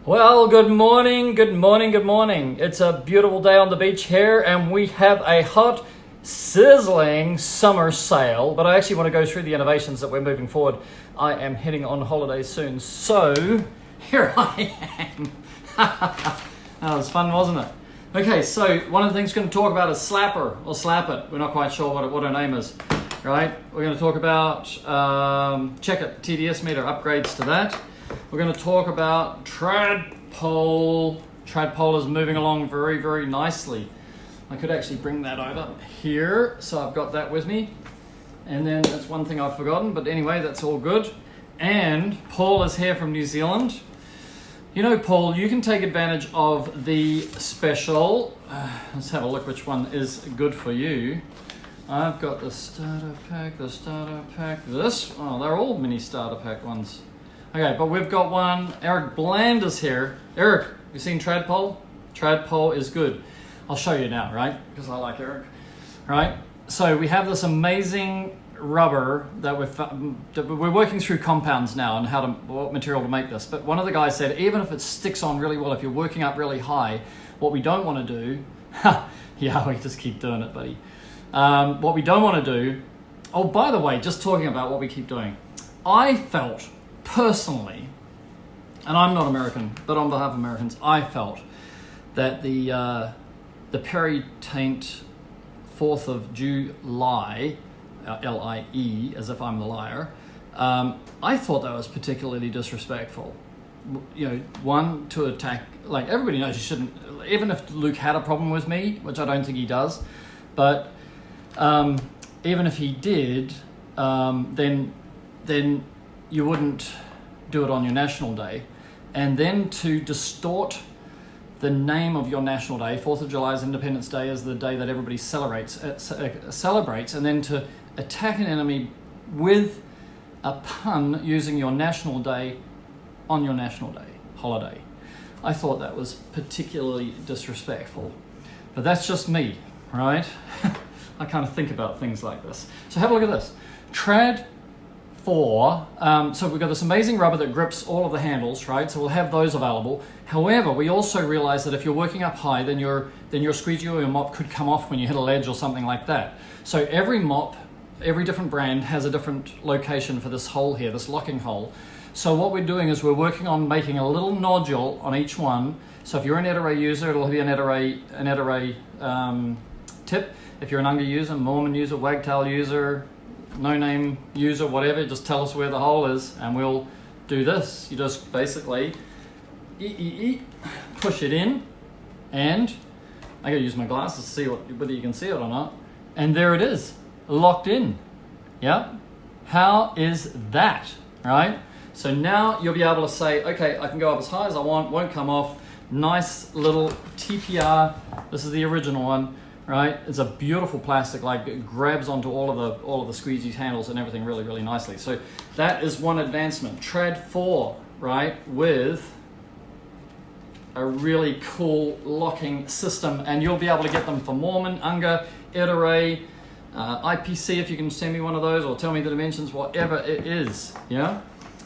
Well, good morning, good morning, good morning. It's a beautiful day on the beach here, and we have a hot, sizzling summer sale. But I actually want to go through the innovations that we're moving forward. I am heading on holiday soon, so here I am. That was fun, wasn't it? Okay, so one of the things we're going to talk about is Slapper, or Slap It. We're not quite sure what her name is, right? We're going to talk about Check It, TDS meter, upgrades to that. We're going to talk about Tradpole. Tradpole is moving along very, very nicely. I could actually bring that over here, so I've got that with me. And then that's one thing I've forgotten, but anyway, that's all good. And Paul is here from New Zealand. You know, Paul, you can take advantage of the special. Let's have a look which one is good for you. I've got the starter pack, this. Oh, they're all mini starter pack ones. Okay, but we've got one. Eric Bland is here. Eric, you seen Tradpole? Tradpole is good. I'll show you now, right? Because I like Eric. Right? So we have this amazing rubber that we're working through compounds now and what material to make this. But one of the guys said, even if it sticks on really well, if you're working up really high, what we don't want to do, yeah, we just keep doing it, buddy. What we don't want to do, oh, by the way, just talking about what we keep doing, I felt personally, and I'm not American, but on behalf of Americans, I felt that the Perry Taint 4th of July, L-I-E, as if I'm the liar, I thought that was particularly disrespectful. You know, one, to attack, like everybody knows you shouldn't, even if Luke had a problem with me, which I don't think he does, but even if he did, then you wouldn't do it on your National Day. And then to distort the name of your National Day, 4th of July is Independence Day, is the day that everybody celebrates, and then to attack an enemy with a pun using your National Day on your National Day holiday. I thought that was particularly disrespectful. But that's just me, right? I kind of think about things like this. So have a look at this. Trad 4, so we've got this amazing rubber that grips all of the handles, right? So we'll have those available. However, we also realize that if you're working up high, then your squeegee or your mop could come off when you hit a ledge or something like that. So every mop, every different brand has a different location for this hole here, this locking hole. So what we're doing is we're working on making a little nodule on each one. So if you're an Ed-Array user, it'll be an Ed-Array tip. If you're an Unga user, Mormon user, Wagtail user, no-name user, whatever, just tell us where the hole is and we'll do this. You just basically push it in, and I gotta use my glasses to see whether you can see it or not. And there it is, locked in. Yeah? How is that, right? So now you'll be able to say, okay, I can go up as high as I want, won't come off. Nice little TPR. This is the original one, right? It's a beautiful plastic, like it grabs onto all of the squeegee handles and everything really, really nicely. So that is one advancement. Trad 4, right, with a really cool locking system, and you'll be able to get them for Mormon, Unga, Ed-Array, IPC if you can send me one of those, or tell me the dimensions, whatever it is, yeah?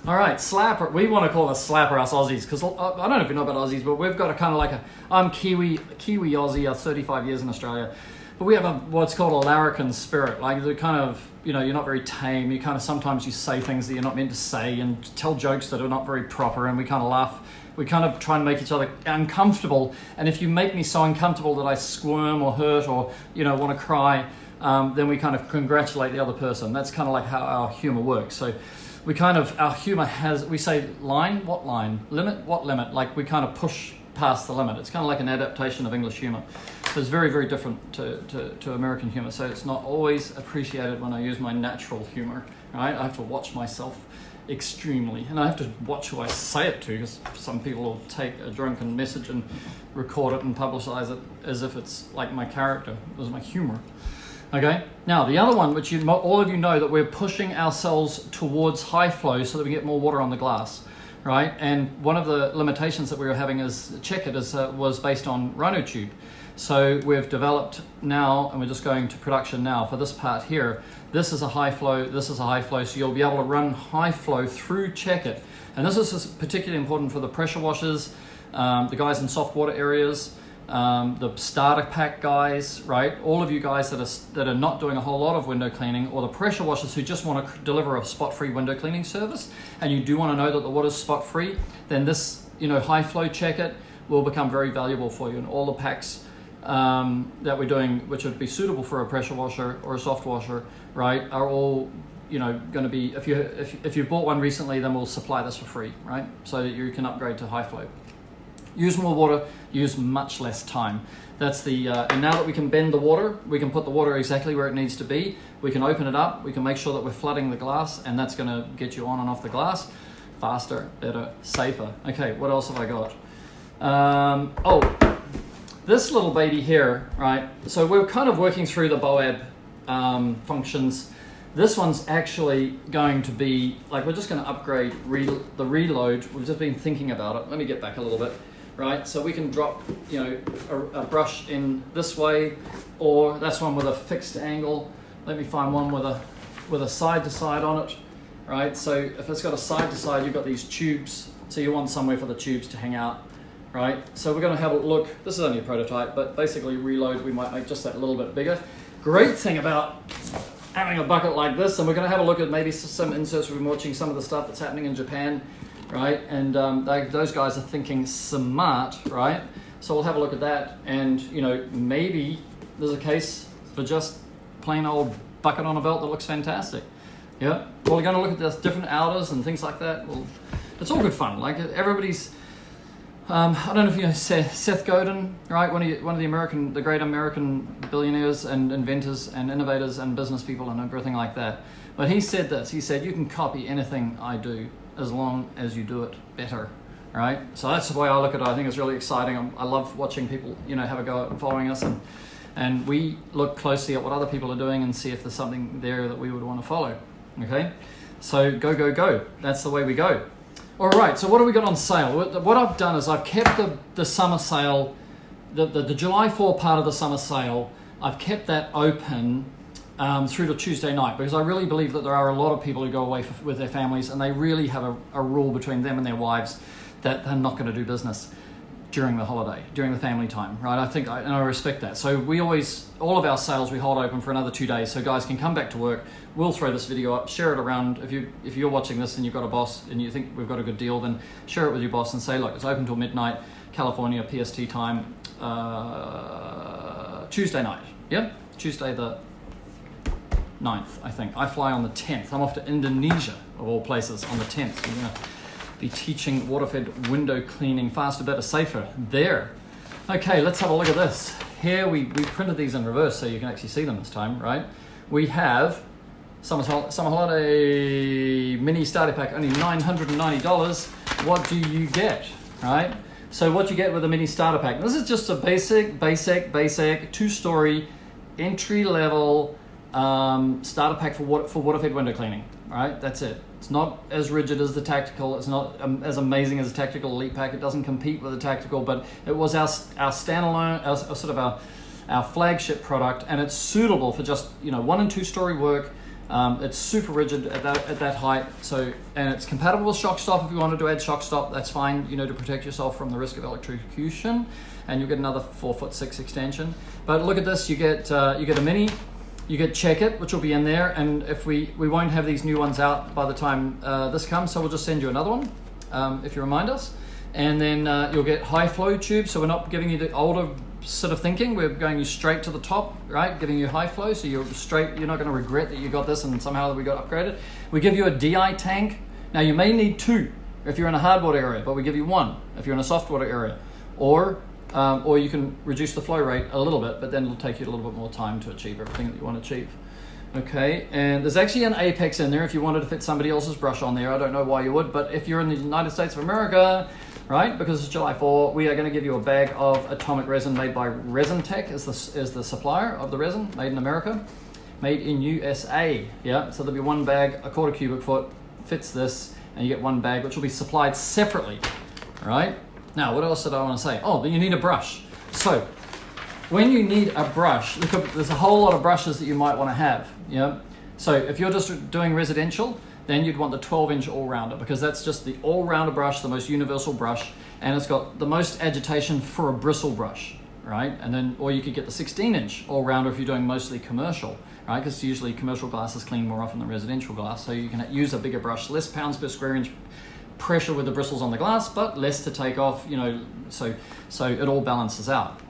All right, Slapper. We want to call us Slapper, us Aussies, because I don't know if you know about Aussies, but we've got a kind of like I'm Kiwi Aussie, 35 years in Australia, but we have what's called a larrikin spirit. Like they're kind of, you know, you're not very tame. You kind of sometimes you say things that you're not meant to say and tell jokes that are not very proper, and we kind of laugh. We kind of try and make each other uncomfortable, and if you make me so uncomfortable that I squirm or hurt or, you know, want to cry, then we kind of congratulate the other person. That's kind of like how our humor works. So we kind of, our humor has, we say line, what line? Limit, what limit? Like we kind of push past the limit. It's kind of like an adaptation of English humor. So it's very, very different to American humor. So it's not always appreciated when I use my natural humor, right? I have to watch myself extremely, and I have to watch who I say it to, because some people will take a drunken message and record it and publicize it as if it's like my character, it was my humor. Okay, now the other one, which all of you know, that we're pushing ourselves towards high flow so that we get more water on the glass, right? And one of the limitations that we were having as check it was based on Rhino tube. So we've developed now, and we're just going to production now for this part here. This is a high flow, this is a high flow, so you'll be able to run high flow through check it. And this is particularly important for the pressure washers, the guys in soft water areas, the starter pack guys, right? All of you guys that are not doing a whole lot of window cleaning, or the pressure washers who just want to deliver a spot-free window cleaning service, and you do want to know that the water's spot-free, then this, high flow check it will become very valuable for you. And all the packs that we're doing, which would be suitable for a pressure washer or a soft washer, right, are all going to be, if you bought one recently, then we'll supply this for free, right? So that you can upgrade to high flow. Use more water, use much less time. That's the, and now that we can bend the water, we can put the water exactly where it needs to be. We can open it up, we can make sure that we're flooding the glass, and that's gonna get you on and off the glass faster, better, safer. Okay, what else have I got? This little baby here, right? So we're kind of working through the BOAB functions. This one's actually going to be, like, we're just going to upgrade the reload. We've just been thinking about it. Let me get back a little bit, right? So we can drop, a brush in this way, or that's one with a fixed angle. Let me find one with a side to side on it, right? So if it's got a side to side, you've got these tubes. So you want somewhere for the tubes to hang out, right? So we're going to have a look. This is only a prototype, but basically reload, we might make just that little bit bigger. Great thing about having a bucket like this, and we're going to have a look at maybe some inserts. We've been watching some of the stuff that's happening in Japan, right? And those guys are thinking smart, right? So we'll have a look at that, and maybe there's a case for just plain old bucket on a belt that looks fantastic. Yeah. Well, we're going to look at the different outers and things like that. Well, it's all good fun. Like, everybody's. I don't know if you know Seth Godin, right? One of the great American billionaires and inventors and innovators and business people and everything like that. But he said this. He said, "You can copy anything I do as long as you do it better." Right? So that's the way I look at it. I think it's really exciting. I love watching people, have a go at following us, and we look closely at what other people are doing and see if there's something there that we would want to follow. Okay? So go. That's the way we go. All right, so what have we got on sale? What I've done is I've kept the summer sale, the July 4 part of the summer sale, I've kept that open through to Tuesday night, because I really believe that there are a lot of people who go away with their families, and they really have a rule between them and their wives that they're not going to do business during the holiday, during the family time, right? I respect that. So all of our sales we hold open for another 2 days, so guys can come back to work. We'll throw this video up, share it around. If you're watching this and you've got a boss and you think we've got a good deal, then share it with your boss and say, look, it's open till midnight, California PST time, Tuesday night. Yep, Tuesday the 9th, I think. I fly on the 10th. I'm off to Indonesia, of all places, on the 10th. I'm gonna be teaching water-fed window cleaning faster, better, safer there. Okay, let's have a look at this. Here we printed these in reverse so you can actually see them this time, right? We have Summer Holiday Mini Starter Pack, only $990. What do you get, right? So what you get with a Mini Starter Pack, this is just a basic two-story entry-level starter pack for water-fed window cleaning, right? That's it. It's not as rigid as the Tactical. It's not as amazing as the Tactical Elite Pack. It doesn't compete with the Tactical, but it was our standalone, our flagship product, and it's suitable for just 1 and 2 story work. It's super rigid at that height, and it's compatible with shock stop. If you wanted to add shock stop, that's fine, to protect yourself from the risk of electrocution, and you get another 4'6" extension. But look at this, you get a mini. You get Check It, which will be in there, and if we won't have these new ones out by the time this comes, so we'll just send you another one if you remind us. And then you'll get high flow tubes, so we're not giving you the older sort of thinking, we're going you straight to the top, right? Giving you high flow, so you're not going to regret that you got this and somehow that we got upgraded. We give you a DI tank. Now you may need 2 if you're in a hard water area, but we give you 1 if you're in a soft water area, or you can reduce the flow rate a little bit, but then it'll take you a little bit more time to achieve everything that you want to achieve. Okay, and there's actually an Apex in there if you wanted to fit somebody else's brush on there. I don't know why you would, but if you're in the United States of America, right, because it's July 4, we are going to give you a bag of atomic resin made by Resin Tech is the supplier of the resin, made in America, made in USA. Yeah, so there'll be 1 bag, a 1/4 cubic foot, fits this, and you get one bag, which will be supplied separately, all right? Now, what else did I want to say? Oh, you need a brush. So, when you need a brush, look, there's a whole lot of brushes that you might want to have, yeah? So, if you're just doing residential, then you'd want the 12-inch all-rounder, because that's just the all-rounder brush, the most universal brush, and it's got the most agitation for a bristle brush, right? And then, or you could get the 16-inch all-rounder if you're doing mostly commercial, right? Because usually commercial glass is cleaned more often than residential glass, so you can use a bigger brush, less pounds per square inch pressure with the bristles on the glass, but less to take off, you know, so it all balances out.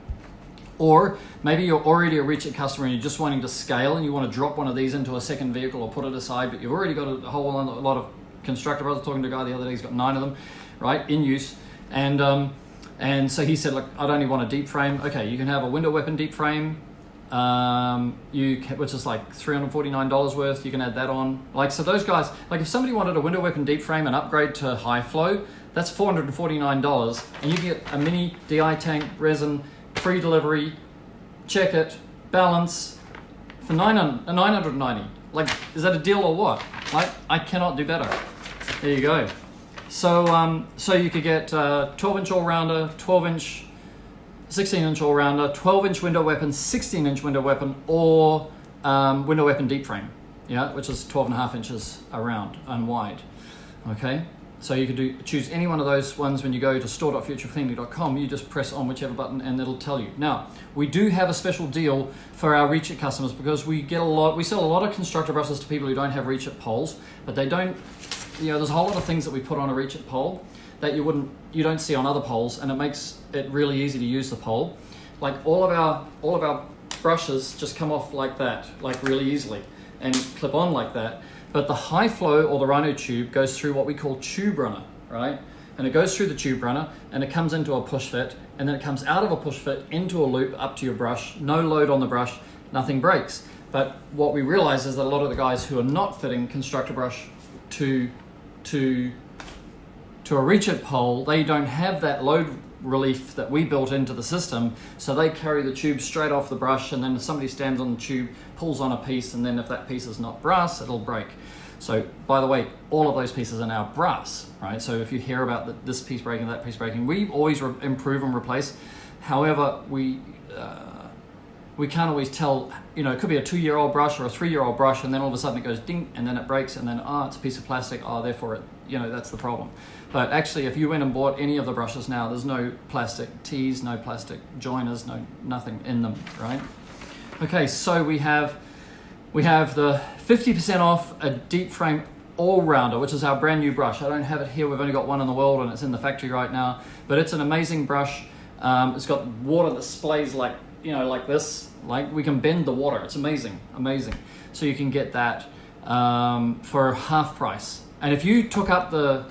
Or maybe you're already a Reach It customer and you're just wanting to scale and you want to drop one of these into a second vehicle or put it aside, but you've already got a whole lot of constructor. I was talking to a guy the other day, he's got 9 of them, right, in use. And so he said, look, I'd only want a deep frame. Okay, you can have a window weapon deep frame, which is like $349 worth. You can add that on. Like, so those guys, like if somebody wanted a window weapon deep frame and upgrade to HI-FLO, that's $449, and you get a mini DI tank resin, free delivery, check it, balance for $990. Like, is that a deal or what? Like, I cannot do better. There you go. So so you could get 12-inch all-rounder, 12-inch, 16-inch all-rounder, 12-inch window weapon, 16-inch window weapon, or window weapon deep frame, yeah, which is 12.5 inches around and wide. Okay, so you could choose any one of those ones. When you go to store.futurecleaning.com, you just press on whichever button and it'll tell you. Now, we do have a special deal for our Reach It customers, because we sell a lot of constructor brushes to people who don't have Reach It poles, but they don't, you know, there's a whole lot of things that we put on a Reach It pole that you don't see on other poles, and it makes it really easy to use the pole. Like all of our brushes just come off like that, like really easily, and clip on like that. But the HI-FLO or the Rhino tube goes through what we call tube runner, right? And it goes through the tube runner and it comes into a push fit, and then it comes out of a push fit into a loop up to your brush. No load on the brush, nothing breaks. But what we realize is that a lot of the guys who are not fitting constructor brush to a Reach It pole, they don't have that load relief that we built into the system, so they carry the tube straight off the brush, and then if somebody stands on the tube, pulls on a piece, and then if that piece is not brass, it'll break. So, by the way, all of those pieces are now brass, right? So if you hear about this piece breaking, that piece breaking, we always improve and replace. However, we can't always tell, you know, it could be a 2-year-old brush or a 3-year-old brush, and then all of a sudden it goes ding, and then it breaks, and then, it's a piece of plastic, therefore it, you know, that's the problem. But actually, if you went and bought any of the brushes now, there's no plastic tees, no plastic joiners, nothing in them, right? Okay, so we have the 50% off a deep frame all-rounder, which is our brand new brush. I don't have it here, we've only got one in the world, and it's in the factory right now, but it's an amazing brush. It's got water that splays like, you know, like this, like we can bend the water. It's amazing. So you can get that for half price. And if you took up the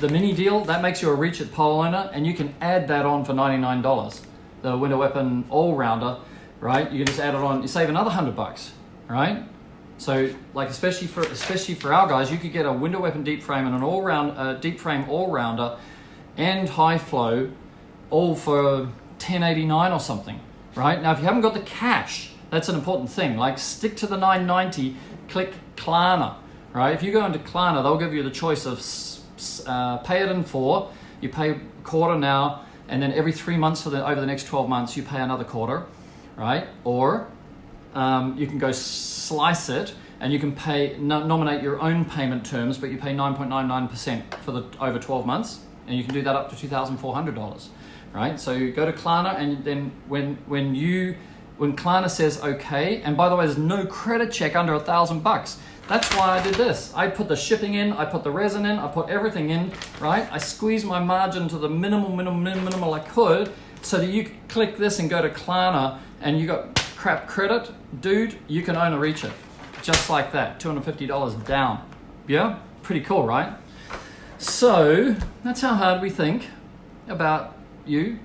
mini deal, that makes you a Reach It pole owner, and you can add that on for $99. The window weapon all-rounder, right? You can just add it on. You save another $100, right? So, like especially for our guys, you could get a window weapon deep frame and an deep frame all-rounder and HI-FLO all for $10.89 or something, right? Now, if you haven't got the cash, that's an important thing. Like, stick to the $9.90. Click KLARNA. Right? If you go into KLARNA, they'll give you the choice of pay it in 4, you pay a quarter now, and then every 3 months over the next 12 months, you pay another quarter, right? Or you can go slice it, and you can nominate your own payment terms, but you pay 9.99% for over 12 months, and you can do that up to $2,400, right? So you go to KLARNA, and then when KLARNA says okay, and by the way, there's no credit check under $1,000. That's why I did this. I put the shipping in, I put the resin in, I put everything in, right? I squeezed my margin to the minimal I could, so that you click this and go to KLARNA and you got crap credit, dude, you can own a Reach It. Just like that, $250 down. Yeah, pretty cool, right? So that's how hard we think about you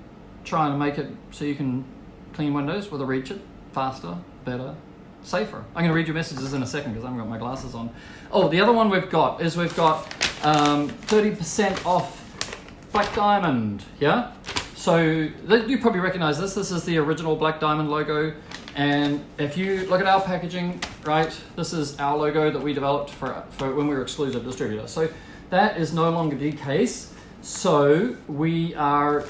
trying to make it so you can clean windows with a Reach It faster, better, safer. I'm going to read your messages in a second because I haven't got my glasses on. Oh, the other one we've got 30% off Black Diamond, yeah? So you probably recognize this. This is the original Black Diamond logo. And if you look at our packaging, right, this is our logo that we developed for when we were exclusive distributor. So that is no longer the case. So we are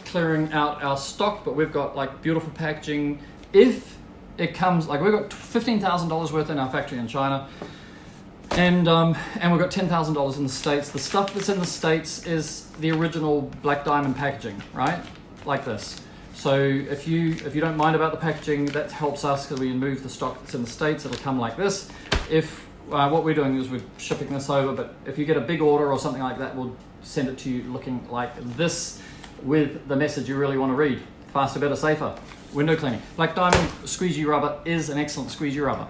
clearing out our stock, but we've got like beautiful packaging. If it comes, like we've got $15,000 worth in our factory in China, and we've got $10,000 in the States. The stuff that's in the States is the original Black Diamond packaging, right? Like this. So if you don't mind about the packaging, that helps us because we move the stock that's in the States. It'll come like this. If what we're doing is we're shipping this over, but if you get a big order or something like that, we'll send it to you looking like this with the message you really want to read. Faster, better, safer. Window cleaning. Black Diamond squeegee rubber is an excellent squeegee rubber.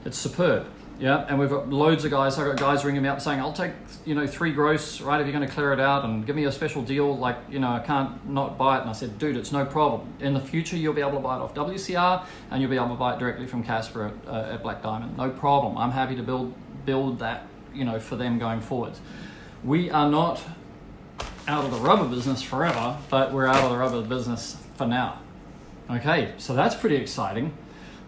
It's superb. Yeah, and we've got loads of guys. I've got guys ringing me up saying, I'll take, 3 gross, right, if you're going to clear it out and give me a special deal, like, I can't not buy it. And I said, dude, it's no problem. In the future, you'll be able to buy it off WCR and you'll be able to buy it directly from Casper at Black Diamond. No problem. I'm happy to build that, for them going forwards. We are not out of the rubber business forever, but we're out of the rubber business for now. Okay, so that's pretty exciting.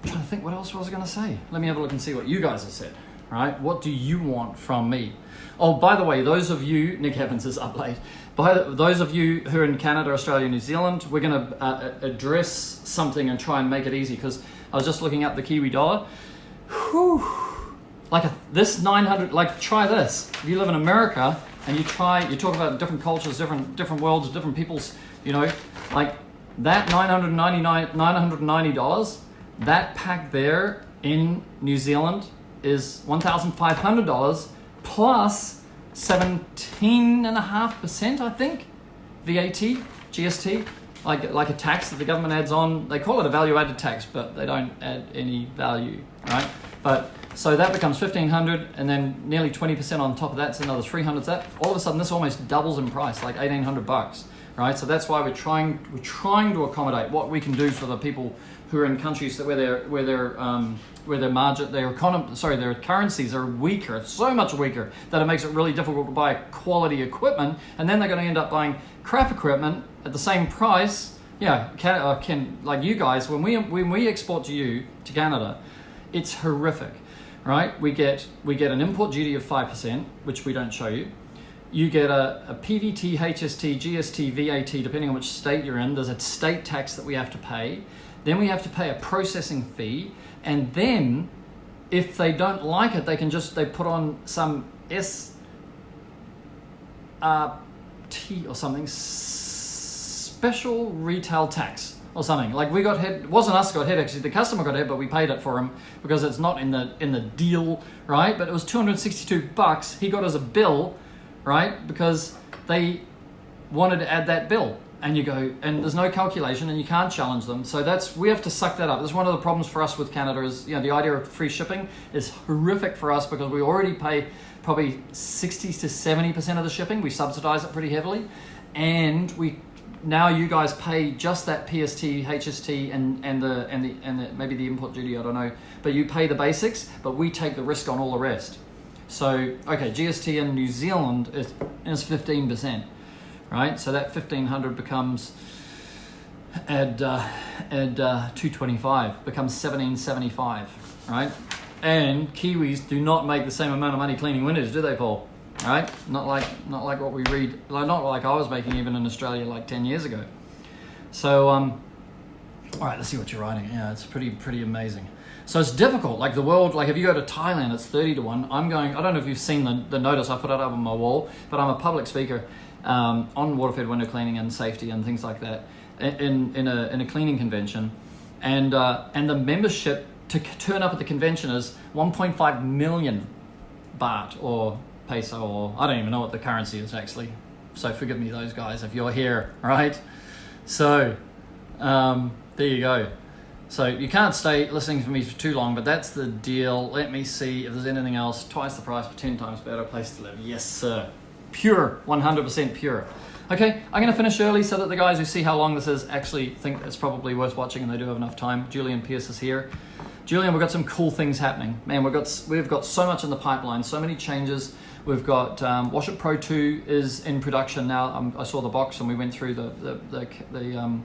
I'm trying to think what else was I going to say. Let me have a look and see what you guys have said, right? What do you want from me? Oh, by the way, those of you, Nick Evans is up late. Those of you who are in Canada, Australia, New Zealand, we're going to address something and try and make it easy, because I was just looking up the Kiwi dollar. Whew. This 900, try this. If you live in America and you talk about different cultures, different worlds, different peoples, like that $990, that pack there in New Zealand is $1,500 plus 17.5%, I think, VAT, GST, like a tax that the government adds on. They call it a value-added tax, but they don't add any value, right? But so that becomes $1,500, and then nearly 20% on top of that's another $300. That all of a sudden this almost doubles in price, like $1,800, right? So that's why we're trying to accommodate what we can do for the people who are in countries that where their currencies are weaker, so much weaker that it makes it really difficult to buy quality equipment, and then they're going to end up buying crap equipment at the same price. Yeah, like you guys, when we export to Canada, it's horrific, right? We get an import duty of 5%, which we don't show you. You get a PVT, HST, GST, VAT, depending on which state you're in. There's a state tax that we have to pay. Then we have to pay a processing fee, and then if they don't like it, they put on some SRT or something, special retail tax or something. Like it wasn't us who got hit, actually the customer got hit, but we paid it for him because it's not in the deal, right? But it was $262. He got us a bill, right? Because they wanted to add that bill. And you go, and there's no calculation, and you can't challenge them. So we have to suck that up. That's one of the problems for us with Canada is, the idea of free shipping is horrific for us because we already pay probably 60 to 70% of the shipping. We subsidize it pretty heavily, and now you guys pay just that PST, HST, and the maybe the import duty. I don't know, but you pay the basics, but we take the risk on all the rest. So okay, GST in New Zealand is 15%. Right, so that 1,500 becomes add 225 becomes 1,775, right? And Kiwis do not make the same amount of money cleaning windows, do they, Paul? Right? Not like what we read, not like I was making even in Australia like 10 years ago. So all right, let's see what you're writing. Yeah, it's pretty amazing. So it's difficult. Like the world, like if you go to Thailand, it's 30-1. I don't know if you've seen the notice I put it up on my wall, but I'm a public speaker on water-fed window cleaning and safety and things like that in a cleaning convention, and the membership to turn up at the convention is 1.5 million baht or peso, or I don't even know what the currency is actually. So forgive me, those guys, if you're here, right? So there you go. So you can't stay listening to me for too long, but that's the deal. Let me see if there's anything else. Twice the price for 10 times better place to live. Yes, sir. Pure, 100% pure. Okay, I'm going to finish early so that the guys who see how long this is actually think it's probably worth watching, and they do have enough time. Julian Pierce is here. Julian, we've got some cool things happening. Man, we've got so much in the pipeline, so many changes. We've got Wash It Pro 2 is in production now. I saw the box and we went through the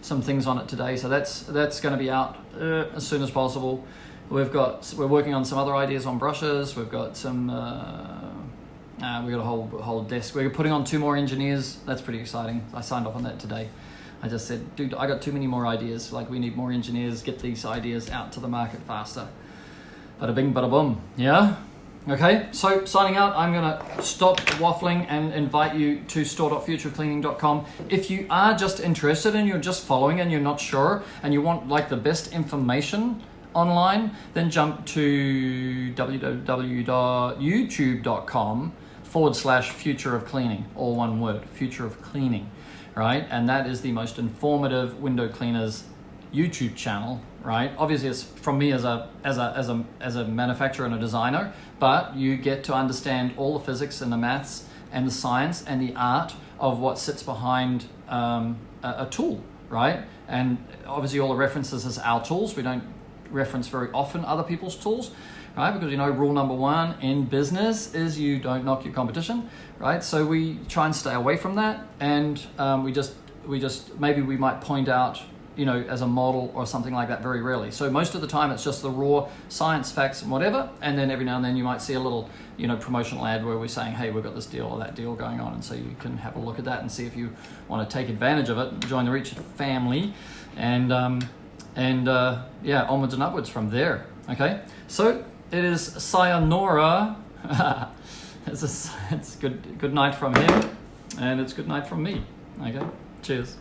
some things on it today, so that's going to be out as soon as possible. We're working on some other ideas on brushes. We've got some We got a whole desk. We're putting on 2 more engineers. That's pretty exciting. I signed off on that today. I just said, dude, I got too many more ideas. Like, we need more engineers, get these ideas out to the market faster. Bada bing, bada boom. Yeah? Okay, so signing out, I'm gonna stop waffling and invite you to store.futureofcleaning.com. If you are just interested and you're just following and you're not sure and you want like the best information online, then jump to www.youtube.com/future of cleaning, all one word, future of cleaning, right? And that is the most informative window cleaners YouTube channel, right? Obviously it's from me as a manufacturer and a designer, but you get to understand all the physics and the maths and the science and the art of what sits behind a tool, right? And obviously all the references is our tools. We don't reference very often other people's tools, right? Because you know, rule number 1 in business is you don't knock your competition, right? So we try and stay away from that, and we just maybe we might point out, you know, as a model or something like that very rarely. So most of the time it's just the raw science, facts and whatever, and then every now and then you might see a little, you know, promotional ad where we're saying, hey, we've got this deal or that deal going on, and so you can have a look at that and see if you want to take advantage of it, join the Reach family, and yeah, onwards and upwards from there. Okay, so it is sayonara. It's good night from him, and it's good night from me. Okay, cheers.